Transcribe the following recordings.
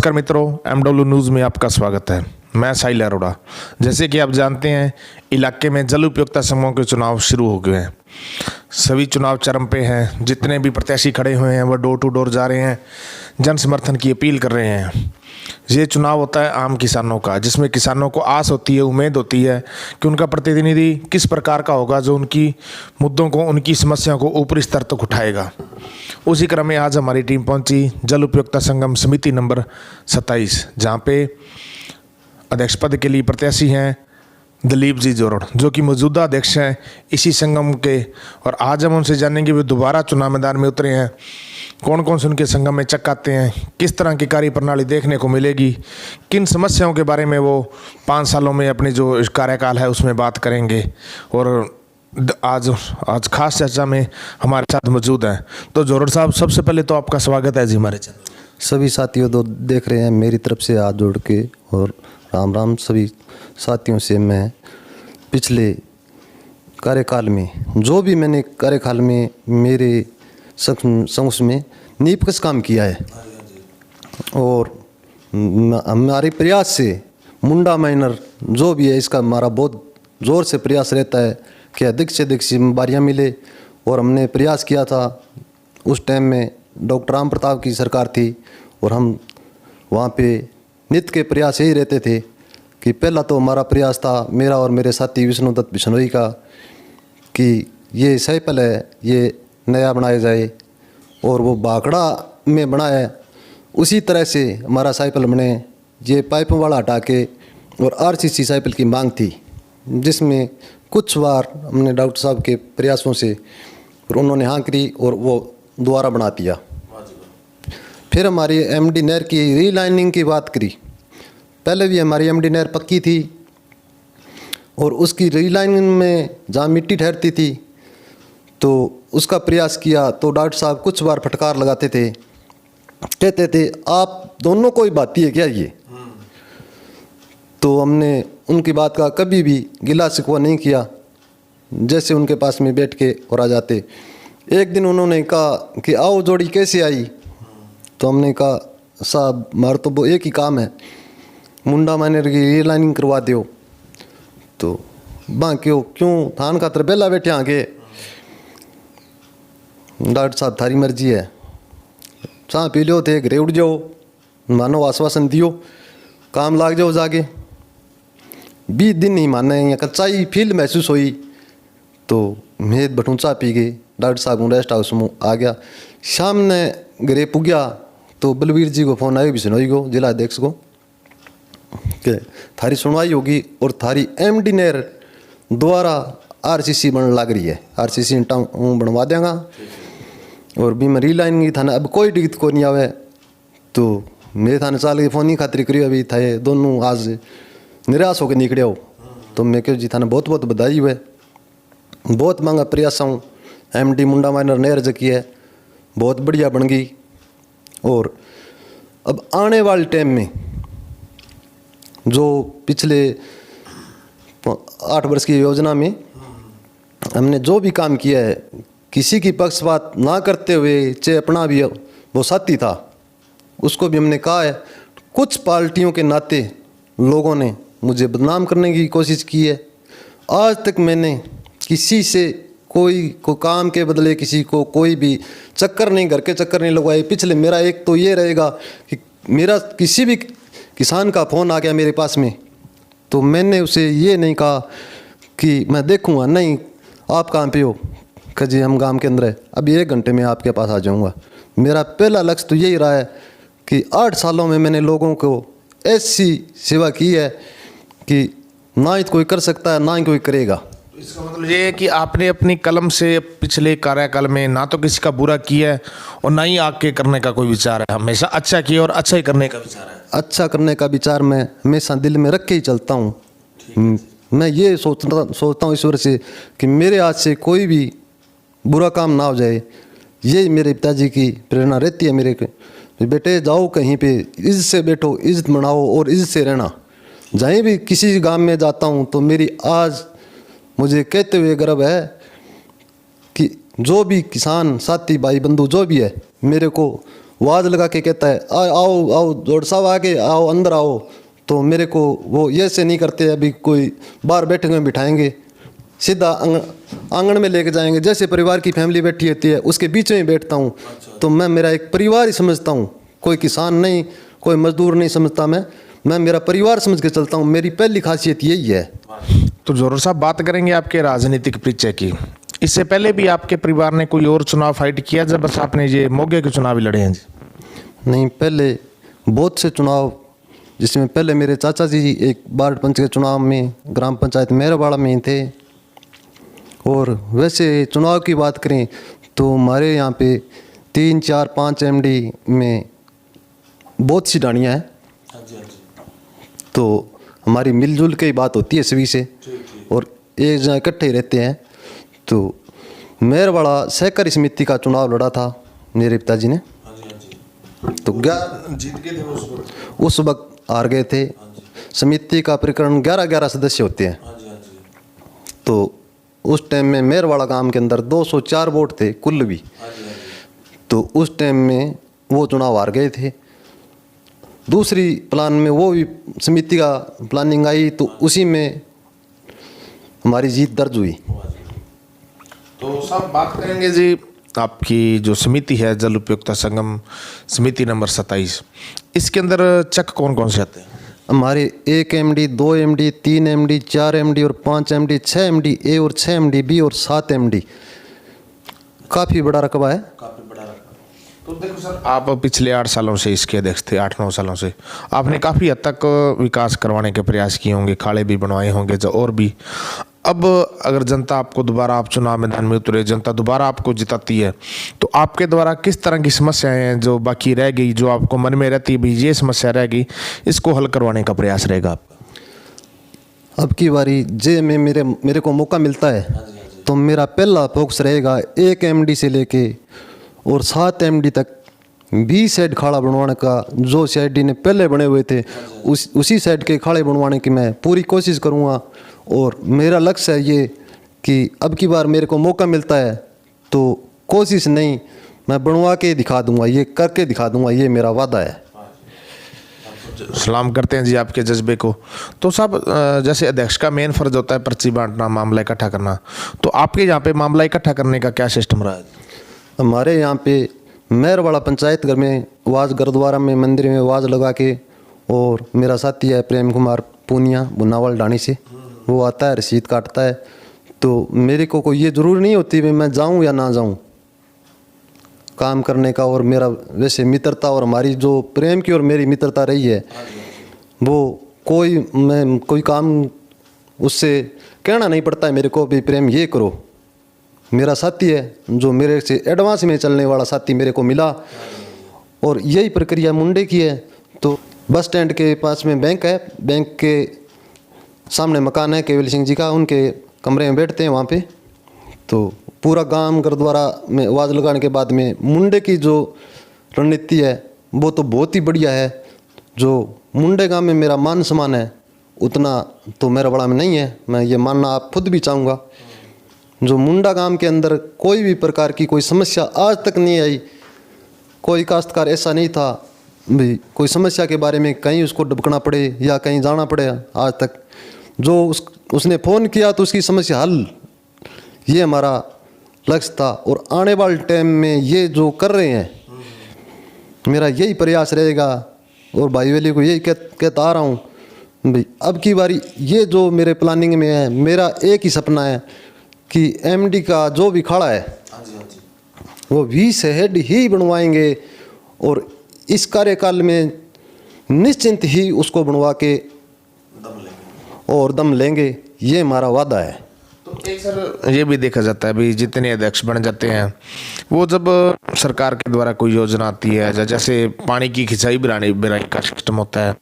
नमस्कार मित्रों, MW news में आपका स्वागत है। मैं साहिल अरोड़ा। जैसे कि आप जानते हैं, इलाके में जल उपयोगिता समूहों के चुनाव शुरू हो गए हैं। सभी चुनाव चरम पे हैं। जितने भी प्रत्याशी खड़े हुए हैं वह डोर टू डोर जा रहे हैं, जन समर्थन की अपील कर रहे हैं। ये चुनाव होता है आम किसानों का, जिसमें किसानों को आस होती है, उम्मीद होती है कि उनका प्रतिनिधि किस प्रकार का होगा जो उनकी मुद्दों को, उनकी समस्याओं को ऊपरी स्तर तक उठाएगा। उसी क्रम में आज हमारी टीम पहुंची जल उपयोगिता संगम समिति नंबर 27, जहां पे अध्यक्ष पद के लिए प्रत्याशी हैं दिलीप जी जोरड़, जो कि मौजूदा अध्यक्ष हैं इसी संगम के। और आज हम उनसे जानेंगे वे दोबारा चुनाव मैदान में उतरे हैं, कौन कौन से उनके संगम में चक्काते हैं, किस तरह की कार्य प्रणाली देखने को मिलेगी, किन समस्याओं के बारे में वो 5 सालों में अपने जो कार्यकाल है उसमें बात करेंगे। और आज खास चर्चा में हमारे साथ मौजूद हैं। तो जोरड़ साहब, सबसे पहले तो आपका स्वागत है जी हमारे चैनल। सभी साथियों तो देख रहे हैं, मेरी तरफ से हाथ जोड़ के और राम राम। सभी साथियों से मैं पिछले कार्यकाल में जो भी मैंने कार्यकाल में मेरे संघ में निष्पक्ष काम किया है और हमारे प्रयास से मुंडा माइनर जो भी है इसका हमारा बहुत ज़ोर से प्रयास रहता है कि अधिक से अधिक जिम्मेदारियाँ मिले। और हमने प्रयास किया था, उस टाइम में डॉक्टर राम प्रताप की सरकार थी और हम वहाँ पे नित्य के प्रयास यही रहते थे कि पहला तो हमारा प्रयास था, मेरा और मेरे साथी विष्णुदत्त बिश्नोई का, कि ये साइकिल है ये नया बनाया जाए और वो बाकड़ा में बना है उसी तरह से हमारा साइकिल बने। ये पाइपों वाला हटा के और RCC साइकिल की मांग थी, जिसमें कुछ बार हमने डॉक्टर साहब के प्रयासों से और उन्होंने हाँ करी और वो दोबारा बना दिया। फिर हमारी MD नहर की रीलाइनिंग की बात करी। पहले भी हमारी MD नहर पक्की थी और उसकी रीलाइनिंग में जहाँ मिट्टी ठहरती थी तो उसका प्रयास किया, तो डॉक्टर साहब कुछ बार फटकार लगाते थे, कहते थे आप दोनों को ही बाती है क्या ये। तो हमने उनकी बात का कभी भी गिला शिकवा नहीं किया, जैसे उनके पास में बैठ के और आ जाते। एक दिन उन्होंने कहा कि आओ जोड़ी कैसे आई, तो हमने कहा साहब हमारा तो वो एक ही काम है, मुंडा माइनर की रीलाइनिंग करवा दो। तो बाकी क्यों थान खातर बेला बैठे आगे, डॉक्टर साहब थारी मर्जी है, चाह पी लो थे घरे उड़ जाओ, मानो आश्वासन दियो काम लाग जाओ जाके। 20 दिन नहीं माने, या कच्चाई फील महसूस हुई तो मैं भटूचा पी गई। डॉक्टर साहब रेस्ट हाउस में आ गया, शाम ने घरे पुग्या तो बलवीर जी को फ़ोन आयो बिश्नोई को, जिला अध्यक्ष को, कि थारी सुनवाई होगी और थारी MD नहर द्वारा RCC बनने लग रही है, RCC इंटा बनवा देंगा और भी मैं रीलाइन थाने अब कोई दिक्कत को नहीं आवे। तो मेरे थाने चाल के फ़ोन ही खातिर करियो, अभी थे दोनों आज निराश होकर निकले हो। तो मैं क्यों जी थाने बहुत बहुत बधाई हुए, बहुत मांगा प्रयास हूँ। MD मुंडा माइनर नहर जकी है बहुत बढ़िया बन गई। और अब आने वाले टाइम में जो पिछले 8 वर्ष की योजना में हमने जो भी काम किया है, किसी की पक्षपात ना करते हुए, चाहे अपना भी वो साथी था उसको भी हमने कहा है। कुछ पार्टियों के नाते लोगों ने मुझे बदनाम करने की कोशिश की है। आज तक मैंने किसी से कोई को काम के बदले किसी को कोई भी चक्कर नहीं, घर के चक्कर नहीं लगवाए। पिछले मेरा एक तो ये रहेगा कि मेरा किसी भी किसान का फ़ोन आ गया मेरे पास में तो मैंने उसे ये नहीं कहा कि मैं देखूँगा, नहीं आप कहाँ पे हो, कि जी हम गांव के अंदर है, अभी 1 घंटे में आपके पास आ जाऊँगा। मेरा पहला लक्ष्य तो यही रहा है कि 8 सालों में मैंने लोगों को ऐसी सेवा की है कि ना ही कोई कर सकता है ना ही कोई करेगा। इसका मतलब ये है कि आपने अपनी कलम से पिछले कार्यकाल में ना तो किसी का बुरा किया है और ना ही आगे करने का कोई विचार है, हमेशा अच्छा किया और अच्छा ही करने का विचार है। अच्छा करने का विचार मैं हमेशा दिल में रख के ही चलता हूँ। मैं ये सोचता हूँ ईश्वर से कि मेरे हाथ से कोई भी बुरा काम ना हो जाए। यही मेरे पिताजी की प्रेरणा रहती है मेरे को, बेटे जाओ कहीं पे इज्जत से बैठो, इज्जत मनाओ और इज्जत से रहना। जहीं भी किसी गांव में जाता हूँ तो मेरी आज मुझे कहते हुए गर्व है कि जो भी किसान साथी भाई बंधु जो भी है मेरे को आवाज़ लगा के कहता है आओ आओ जोड़ साहब आगे आओ अंदर आओ, तो मेरे को वो ये से नहीं करते, अभी कोई बाहर बैठे हुए बिठाएंगे, सीधा आंगन में लेके जाएंगे, जैसे परिवार की फैमिली बैठी होती है उसके बीच में बैठता हूँ। तो मैं मेरा एक परिवार ही समझता हूँ, कोई किसान नहीं, कोई मजदूर नहीं समझता, मैं मेरा परिवार समझ के चलता हूँ। मेरी पहली खासियत यही है। तो जोहर साहब, बात करेंगे आपके राजनीतिक परिचय की। इससे पहले भी आपके परिवार ने कोई और चुनाव फाइट किया जब बस आपने ये मोगे के चुनाव ही लड़े हैं जी? नहीं, पहले बहुत से चुनाव, जिसमें पहले मेरे चाचा जी एक वार्ड पंच के चुनाव में ग्राम पंचायत मेहरवाड़ा में ही थे। और वैसे चुनाव की बात करें तो हमारे यहाँ पे 3, 4, 5 MD में बहुत सी डाणियाँ हैं। तो हमारी मिलजुल के ही बात होती है सभी से, और एक जगह इकट्ठे ही रहते हैं। तो मेहरवाड़ा सहकारी समिति का चुनाव लड़ा था मेरे पिताजी ने, तो जीत गए थे उस वक्त हार गए थे। समिति का प्रकरण 11 सदस्य होते हैं। तो उस टाइम में मेहरवाड़ा गांव के अंदर 204 वोट थे कुल भी। तो उस टाइम में वो चुनाव हार गए थे। दूसरी प्लान में वो भी समिति का प्लानिंग आई, तो उसी में हमारी जीत दर्ज हुई। तो सब बात करेंगे जी आपकी जो समिति है जल उपयोगिता संगम समिति नंबर 27, इसके अंदर चक कौन कौन से आते हैं? हमारे 1 MD, 2 MD, 3 MD, 4 MD और 5 MD, 6 MD ए और 6 MD बी और 7 MD। काफ़ी बड़ा रकबा है। काफ़ी बड़ा रकबा। तो देखो सर, आप पिछले 8 सालों से इसके अध्यक्ष थे, 8-9 सालों से आपने काफ़ी हद तक विकास करवाने के प्रयास किए होंगे, खाड़े भी बनवाए होंगे जो और भी। अब अगर जनता आपको दोबारा, आप चुनाव मैदान में उतरे, जनता दोबारा आपको जिताती है, तो आपके द्वारा किस तरह की समस्याएं हैं जो बाकी रह गई, जो आपको मन में रहती है भी ये समस्या रह गई, इसको हल करवाने का प्रयास रहेगा आपका? अब की बारी जे में मेरे को मौका मिलता है तो मेरा पहला फोकस रहेगा 1 MD से लेके और 7 MD तक 20 साइड खाड़ा बनवाने का। जो CID ने पहले बने हुए थे उसी साइड के खाड़े बनवाने की मैं पूरी कोशिश करूँगा। और मेरा लक्ष्य है ये कि अब की बार मेरे को मौका मिलता है तो कोशिश नहीं, मैं बनवा के दिखा दूंगा, ये करके दिखा दूंगा, ये मेरा वादा है। सलाम करते हैं जी आपके जज्बे को। तो साहब, जैसे अध्यक्ष का मेन फर्ज होता है पर्ची बांटना, मामला इकट्ठा करना, तो आपके यहाँ पे मामला इकट्ठा करने का क्या सिस्टम रहा है? हमारे यहाँ पे मेहरवाड़ा पंचायत घर में वाज, गुरुद्वारा में, मंदिर में वाज लगा के, और मेरा साथी है प्रेम कुमार पूनिया बुनावल डाणी से, वो आता है रसीद काटता है। तो मेरे को कोई ये ज़रूरी नहीं होती भी मैं जाऊँ या ना जाऊँ काम करने का। और मेरा वैसे मित्रता और हमारी जो प्रेम की और मेरी मित्रता रही है, वो मैं कोई काम उससे कहना नहीं पड़ता है मेरे को भी प्रेम ये करो। मेरा साथी है जो मेरे से एडवांस में चलने वाला साथी मेरे को मिला, और यही प्रक्रिया मुंडे की है। तो बस स्टैंड के पास में बैंक है, बैंक के सामने मकान है केवल सिंह जी का, उनके कमरे में बैठते हैं वहाँ पे। तो पूरा गांव गुरुद्वारा में आवाज़ लगाने के बाद में मुंडे की जो रणनीति है वो तो बहुत ही बढ़िया है। जो मुंडे गांव में मेरा मान सम्मान है उतना तो मेहरवाड़ा में नहीं है, मैं ये मानना आप खुद भी चाहूँगा। जो मुंडा गांव के अंदर कोई भी प्रकार की कोई समस्या आज तक नहीं आई। कोई काश्तकार ऐसा नहीं था भी कोई समस्या के बारे में कहीं उसको डबकना पड़े या कहीं जाना पड़े आज तक। जो उसने फ़ोन किया तो उसकी समस्या हल, ये हमारा लक्ष्य था। और आने वाले टाइम में ये जो कर रहे हैं मेरा यही प्रयास रहेगा। और भाई वाली को यही कहता आ रहा हूँ भाई, अब की बारी ये जो मेरे प्लानिंग में है, मेरा एक ही सपना है कि MD का जो भी खाड़ा है वो 20 हेड ही बनवाएंगे, और इस कार्यकाल में निश्चिंत ही उसको बनवा के और दम लेंगे, ये हमारा वादा है। तो एक सर ये भी देखा जाता है भी जितने अध्यक्ष बन जाते हैं वो जब सरकार के द्वारा कोई योजना आती है, जैसे पानी की खिंचाई बिराई का सिस्टम होता है,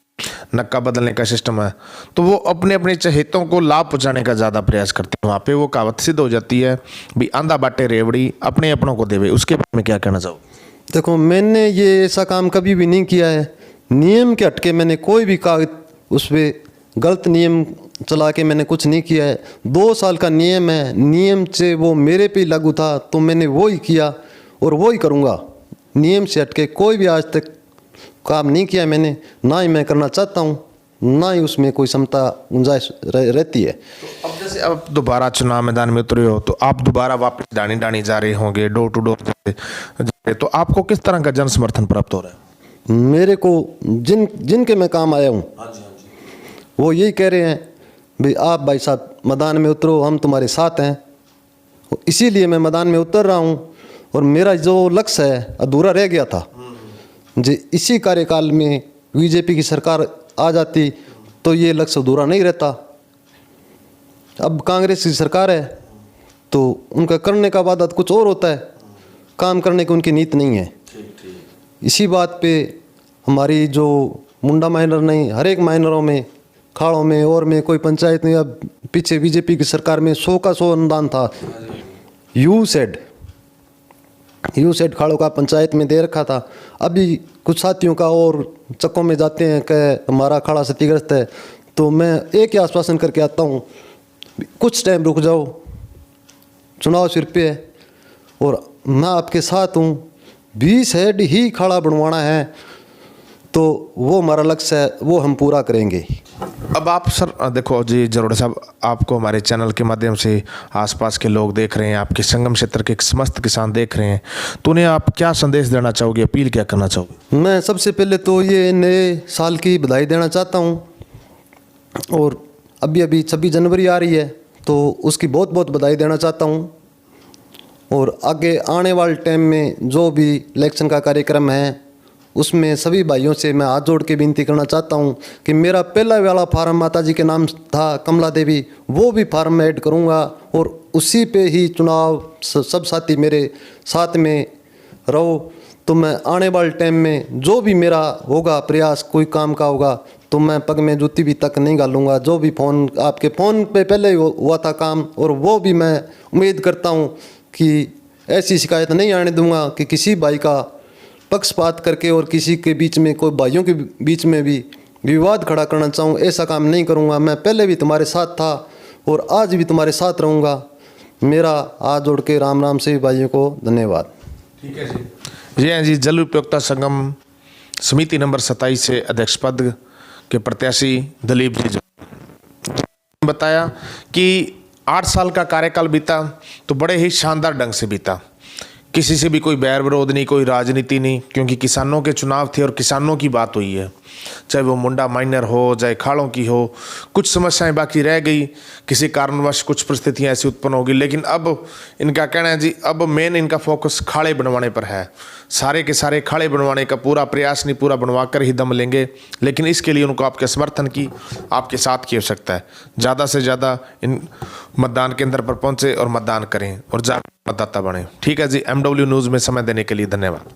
नक्का बदलने का सिस्टम है, तो वो अपने अपने चहेतों को लाभ पहुंचाने का ज़्यादा प्रयास करते हैं। वहाँ पे वो कहावत सिद्ध हो जाती है भी आंधा बाटे रेवड़ी अपने अपनों को देवे। उसके बारे में क्या कहना चाहो? देखो, मैंने ये ऐसा काम कभी भी नहीं किया है। नियम के हटके मैंने कोई भी कागज उस पर गलत नियम चला के मैंने कुछ नहीं किया है। 2 साल का नियम है, नियम से वो मेरे पे लागू था तो मैंने वो ही किया और वो ही करूँगा। नियम से हटके कोई भी आज तक काम नहीं किया मैंने, ना ही मैं करना चाहता हूँ, ना ही उसमें कोई क्षमता गुंजाइश रहती है। अब जैसे अब दोबारा चुनाव मैदान में उतरे हो तो आप दोबारा वापस डाणी डाणी जा रहे होंगे, डोर टू डोर, तो आपको किस तरह का जन समर्थन प्राप्त हो रहा है? मेरे को जिनके मैं काम आया हूँ वो यही कह रहे हैं भाई आप भाई साहब मैदान में उतरो, हम तुम्हारे साथ हैं। इसीलिए मैं मैदान में उतर रहा हूँ और मेरा जो लक्ष्य है अधूरा रह गया था, जी इसी कार्यकाल में बीजेपी की सरकार आ जाती तो ये लक्ष्य अधूरा नहीं रहता। अब कांग्रेस की सरकार है तो उनका करने का वादा कुछ और होता है, काम करने की उनकी नीति नहीं है। इसी बात पे हमारी जो मुंडा माइनर नहीं, हर एक माइनरों में, खाड़ों में और में कोई पंचायत में, अब पीछे बीजेपी की सरकार में 100 का 100 अनुदान था। यू सेड खाड़ों का पंचायत में दे रखा था। अभी कुछ साथियों का और चक्कों में जाते हैं कि हमारा खाड़ा क्षतिग्रस्त है, तो मैं एक ही आश्वासन करके आता हूँ, कुछ टाइम रुक जाओ, चुनाव सिर पे है और मैं आपके साथ हूँ। 20 हेड ही खाड़ा बनवाना है तो वो हमारा लक्ष्य है, वो हम पूरा करेंगे। अब आप सर देखो जी जरोड़ा साहब, आपको हमारे चैनल के माध्यम से आसपास के लोग देख रहे हैं, आपके संगम क्षेत्र के समस्त किसान देख रहे हैं, तो उन्हें आप क्या संदेश देना चाहोगे, अपील क्या करना चाहोगे? मैं सबसे पहले तो ये नए साल की बधाई देना चाहता हूँ और अभी 26 जनवरी आ रही है तो उसकी बहुत बहुत बधाई देना चाहता हूँ। और आगे आने वाले टाइम में जो भी इलेक्शन का कार्यक्रम है उसमें सभी भाइयों से मैं हाथ जोड़ के विनती करना चाहता हूं कि मेरा पहला वाला फार्म माताजी के नाम था कमला देवी, वो भी फार्म में ऐड करूंगा और उसी पे ही चुनाव सब साथी मेरे साथ में रहो। तो मैं आने वाले टाइम में जो भी मेरा होगा प्रयास कोई काम का होगा तो मैं पग में जूती भी तक नहीं डालूंगा। जो भी फ़ोन आपके फ़ोन पे पहले ही हुआ था काम, और वो भी मैं उम्मीद करता हूँ कि ऐसी शिकायत नहीं आने दूंगा कि किसी भाई का पक्षपात करके और किसी के बीच में, कोई भाइयों के बीच में भी विवाद खड़ा करना चाहूँ, ऐसा काम नहीं करूँगा। मैं पहले भी तुम्हारे साथ था और आज भी तुम्हारे साथ रहूँगा। मेरा हाथ जोड़ के राम से भाइयों को धन्यवाद। ठीक है जी। जी हाँ जी, जल उपयोगिता संगम समिति नंबर 27 से अध्यक्ष पद के प्रत्याशी दिलीप जी बताया कि 8 साल का कार्यकाल बीता तो बड़े ही शानदार ढंग से बीता, किसी से भी कोई बैर विरोध नहीं, कोई राजनीति नहीं, क्योंकि किसानों के चुनाव थे और किसानों की बात हुई है, चाहे वो मुंडा माइनर हो चाहे खाड़ों की हो। कुछ समस्याएं बाकी रह गई, किसी कारणवश कुछ परिस्थितियां ऐसी उत्पन्न होगी, लेकिन अब इनका कहना है जी अब मेन इनका फोकस खाड़े बनवाने पर है। सारे के सारे खाड़े बनवाने का पूरा प्रयास नहीं, पूरा बनवा कर ही दम लेंगे, लेकिन इसके लिए उनको आपके समर्थन की, आपके साथ की आवश्यकता है। ज़्यादा से ज़्यादा इन मतदान केंद्र पर पहुँचे और मतदान करें और जाकर मतदाता बने। ठीक है जी, MW न्यूज़ में समय देने के लिए धन्यवाद।